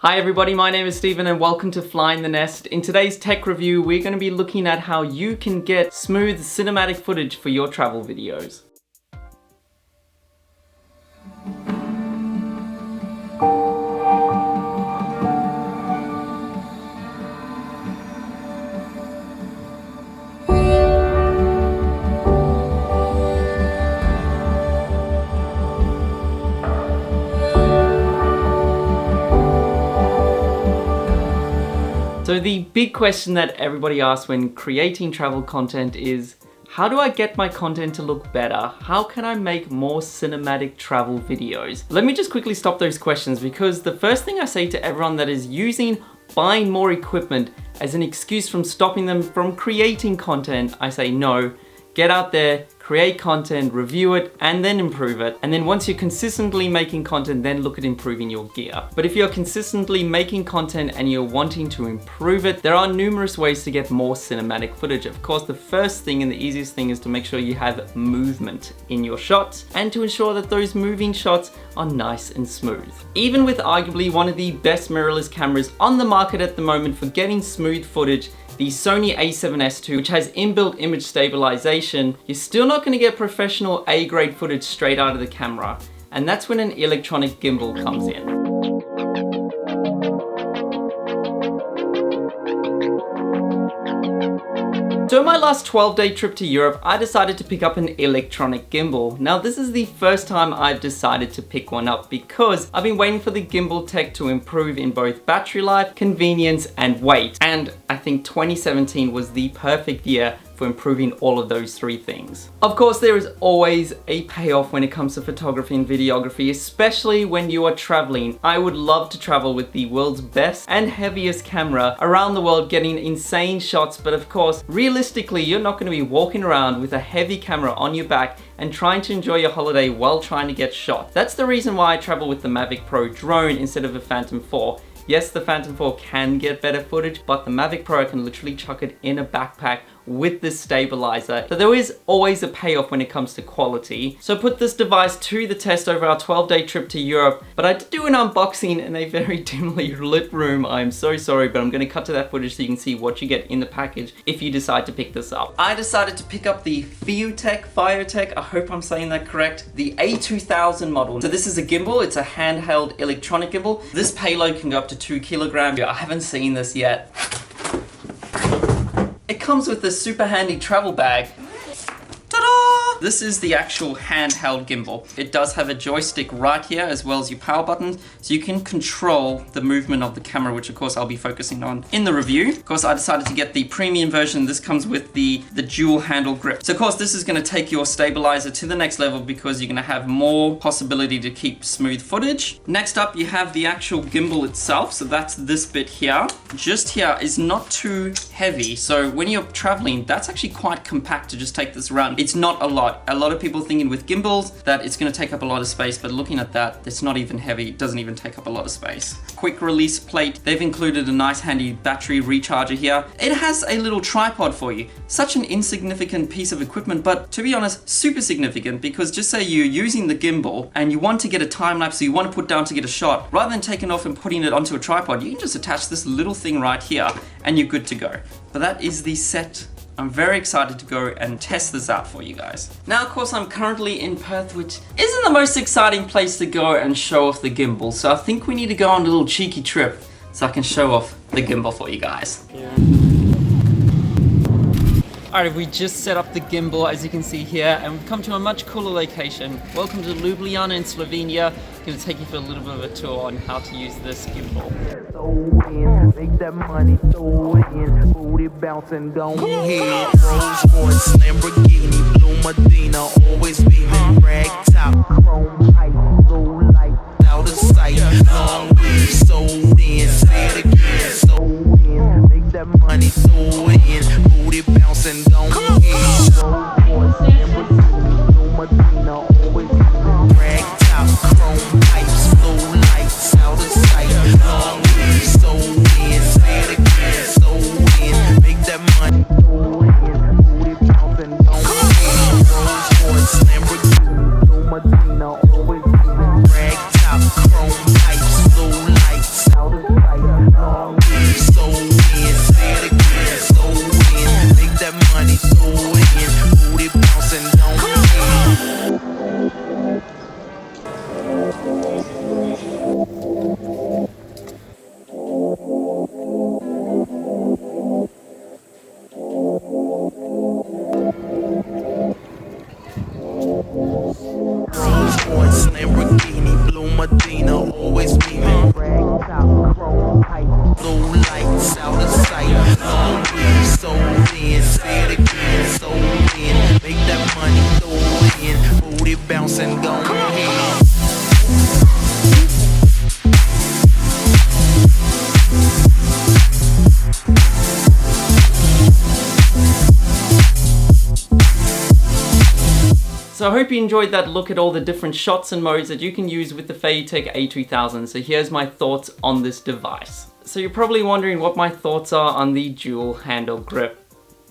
Hi everybody, my name is Stephen and welcome to Flying the Nest. In today's tech review, we're going to be looking at how you can get smooth cinematic footage for your travel videos. So the big question that everybody asks when creating travel content is, how do I get my content to look better? How can I make more cinematic travel videos? Let me just quickly stop those questions, because the first thing I say to everyone that is using buying more equipment as an excuse from stopping them from creating content, I say no, get out there, create content, review it, and then improve it. And then once you're consistently making content, then look at improving your gear. But if you're consistently making content and you're wanting to improve it, there are numerous ways to get more cinematic footage. Of course, the first thing and the easiest thing is to make sure you have movement in your shots and to ensure that those moving shots are nice and smooth. Even with arguably one of the best mirrorless cameras on the market at the moment for getting smooth footage, the Sony a7S II, which has inbuilt image stabilization, you're still not going to get professional A-grade footage straight out of the camera. And that's when an electronic gimbal comes in. So in my last 12-day trip to Europe, I decided to pick up an electronic gimbal. Now this is the first time I've decided to pick one up because I've been waiting for the gimbal tech to improve in both battery life, convenience, and weight. And I think 2017 was the perfect year for improving all of those three things. Of course, there is always a payoff when it comes to photography and videography, especially when you are traveling. I would love to travel with the world's best and heaviest camera around the world, getting insane shots, but of course, realistically, you're not going to be walking around with a heavy camera on your back and trying to enjoy your holiday while trying to get shot. That's the reason why I travel with the Mavic Pro drone instead of a Phantom 4. Yes, the Phantom 4 can get better footage, but the Mavic Pro, I can literally chuck it in a backpack with this stabilizer. So there is always a payoff when it comes to quality. So I put this device to the test over our 12-day trip to Europe, but I did do an unboxing in a very dimly lit room. I'm so sorry, but I'm going to cut to that footage so you can see what you get in the package if you decide to pick this up. I decided to pick up the Feiyu Tech, I hope I'm saying that correct, the A2000 model. So this is a gimbal, it's a handheld electronic gimbal. This payload can go up to 2 kilograms. I haven't seen this yet. It comes with a super handy travel bag. Ta-da! This is the actual handheld gimbal. It does have a joystick right here as well as your power buttons, so you can control the movement of the camera, which of course I'll be focusing on in the review. Of course, I decided to get the premium version. This comes with the dual handle grip. So of course, this is going to take your stabilizer to the next level because you're going to have more possibility to keep smooth footage. Next up, you have the actual gimbal itself. So that's this bit here. Just here is not too heavy. So when you're traveling, that's actually quite compact to just take this around. It's not a lot. A lot of people thinking with gimbals that it's going to take up a lot of space, but looking at that, it's not even heavy. It doesn't even take up a lot of space. Quick release plate. They've included a nice handy battery recharger here. It has a little tripod for you. Such an insignificant piece of equipment, but to be honest, super significant, because just say you're using the gimbal and you want to get a time lapse, so you want to put down to get a shot, rather than taking off and putting it onto a tripod, you can just attach this little thing right here and you're good to go. But that is the set. I'm very excited to go and test this out for you guys. Now, of course, I'm currently in Perth, which isn't the most exciting place to go and show off the gimbal. So I think we need to go on a little cheeky trip so I can show off the gimbal for you guys. Yeah. Alright, we just set up the gimbal, as you can see here, and we've come to a much cooler location. Welcome to Ljubljana in Slovenia. I'm going to take you for a little bit of a tour on how to use this gimbal. Make that money, throw it in, booty bouncing, go ahead. Rolls Royce, Lamborghini, Blue Medina, always beaming, rag top, chrome pipe, blue light, out of sight, long weed, sold in, say it again, sold in, make that money, throw it in, booty bouncing, go ahead. Rolls Royce, Lamborghini, Blue Medina, always beaming, rag top, chrome pipes, blue lights, out of sight, long weed, sold in, say it again, sold in, make that money, throw it in, booty bouncing, go ahead. Rolls Royce, Lamborghini, Blue Medina, always beaming, rag top, chrome pipes, blue lights, out of So I hope you enjoyed that look at all the different shots and modes that you can use with the Feiyu Tech A2000. So here's my thoughts on this device. So you're probably wondering what my thoughts are on the dual handle grip.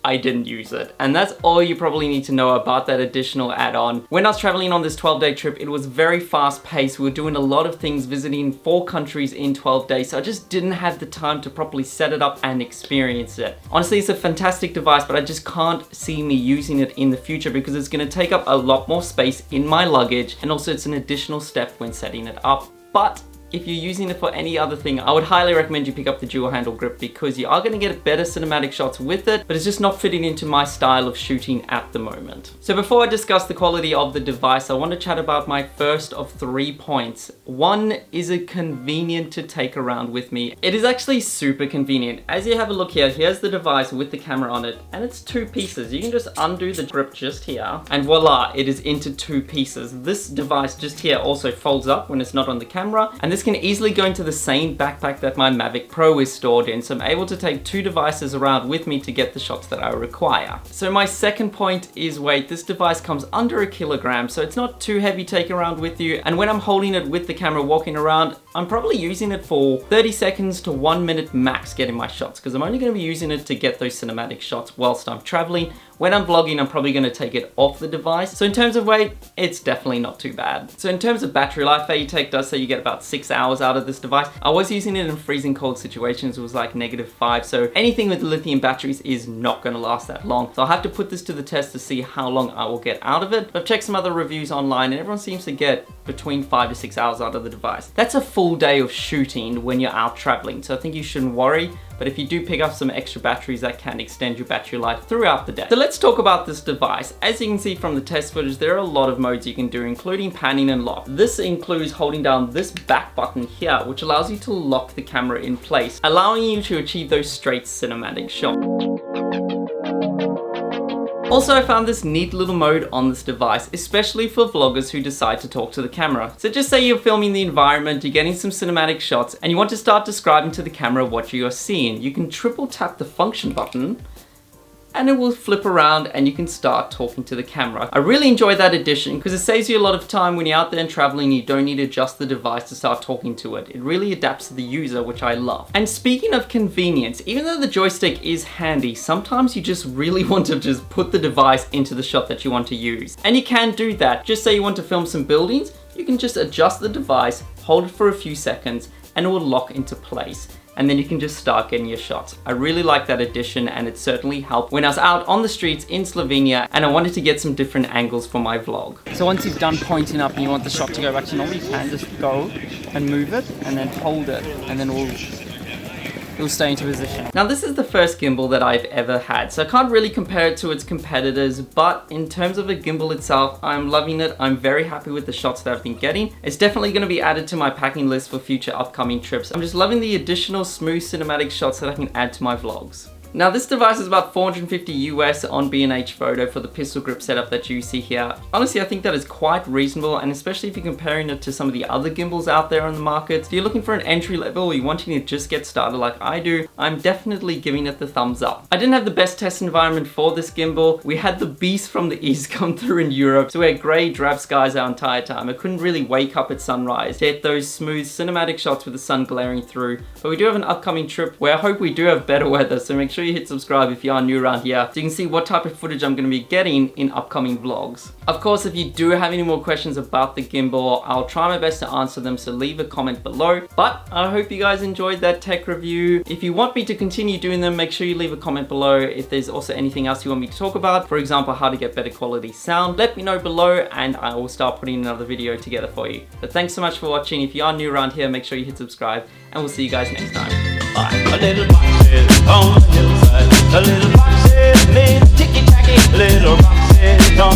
I didn't use it. And that's all you probably need to know about that additional add-on. When I was traveling on this 12-day trip, it was very fast-paced. We were doing a lot of things, visiting 4 countries in 12 days, so I just didn't have the time to properly set it up and experience it. Honestly, it's a fantastic device, but I just can't see me using it in the future because it's gonna take up a lot more space in my luggage, and also it's an additional step when setting it up. But if you're using it for any other thing, I would highly recommend you pick up the dual handle grip because you are going to get better cinematic shots with it, but it's just not fitting into my style of shooting at the moment. So before I discuss the quality of the device, I want to chat about my first of 3 points. One, is it convenient to take around with me? It is actually super convenient. As you have a look here, here's the device with the camera on it, and it's 2 pieces. You can just undo the grip just here, and voila, it is into 2 pieces. This device just here also folds up when it's not on the camera, and this can easily go into the same backpack that my Mavic Pro is stored in, so I'm able to take 2 devices around with me to get the shots that I require. So my second point is weight. This device comes under 1 kilogram, so it's not too heavy to take around with you, and when I'm holding it with the camera walking around, I'm probably using it for 30 seconds to 1 minute max getting my shots, because I'm only going to be using it to get those cinematic shots whilst I'm traveling. When I'm vlogging, I'm probably going to take it off the device. So in terms of weight, it's definitely not too bad. So in terms of battery life, Feiyu Tech does say you get about 6 hours out of this device. I was using it in freezing cold situations. It was like -5. So anything with lithium batteries is not going to last that long. So I'll have to put this to the test to see how long I will get out of it. But I've checked some other reviews online and everyone seems to get between 5 to 6 hours out of the device. That's a full day of shooting when you're out traveling. So I think you shouldn't worry. But if you do pick up some extra batteries, that can extend your battery life throughout the day. So let's talk about this device. As you can see from the test footage, there are a lot of modes you can do, including panning and lock. This includes holding down this back button here, which allows you to lock the camera in place, allowing you to achieve those straight cinematic shots. Also, I found this neat little mode on this device, especially for vloggers who decide to talk to the camera. So just say you're filming the environment, you're getting some cinematic shots, and you want to start describing to the camera what you are seeing. You can triple tap the function button, and it will flip around and you can start talking to the camera. I really enjoy that addition because it saves you a lot of time when you're out there and traveling. You don't need to adjust the device to start talking to it. It really adapts to the user, which I love. And speaking of convenience, even though the joystick is handy, sometimes you just really want to just put the device into the shot that you want to use. And you can do that. Just say you want to film some buildings, you can just adjust the device, hold it for a few seconds, and it will lock into place. And then you can just start getting your shots. I really like that addition and it certainly helped when I was out on the streets in Slovenia and I wanted to get some different angles for my vlog. So once you've done pointing up and you want the shot to go back to normal, you can just go and move it and then hold it and then it'll stay into position. Now this is the first gimbal that I've ever had, so I can't really compare it to its competitors, but in terms of a gimbal itself, I'm loving it. I'm very happy with the shots that I've been getting. It's definitely going to be added to my packing list for future upcoming trips. I'm just loving the additional smooth cinematic shots that I can add to my vlogs. Now this device is about $450 US on B&H Photo for the pistol grip setup that you see here. Honestly, I think that is quite reasonable, and especially if you're comparing it to some of the other gimbals out there on the market. If you're looking for an entry level or you're wanting to just get started like I do, I'm definitely giving it the thumbs up. I didn't have the best test environment for this gimbal. We had the beast from the east come through in Europe, so we had grey drab skies our entire time. I couldn't really wake up at sunrise to get those smooth cinematic shots with the sun glaring through. But we do have an upcoming trip where I hope we do have better weather, so make sure you hit subscribe if you are new around here so you can see what type of footage I'm going to be getting in upcoming vlogs. Of course, if you do have any more questions about the gimbal, I'll try my best to answer them, so leave a comment below. But I hope you guys enjoyed that tech review. If you want me to continue doing them, make sure you leave a comment below. If there's also anything else you want me to talk about, for example, how to get better quality sound, let me know below and I will start putting another video together for you. But thanks so much for watching. If you are new around here, make sure you hit subscribe and we'll see you guys next time. Bye. A little box is on the hillside. A little box is made ticky tacky. Little box is on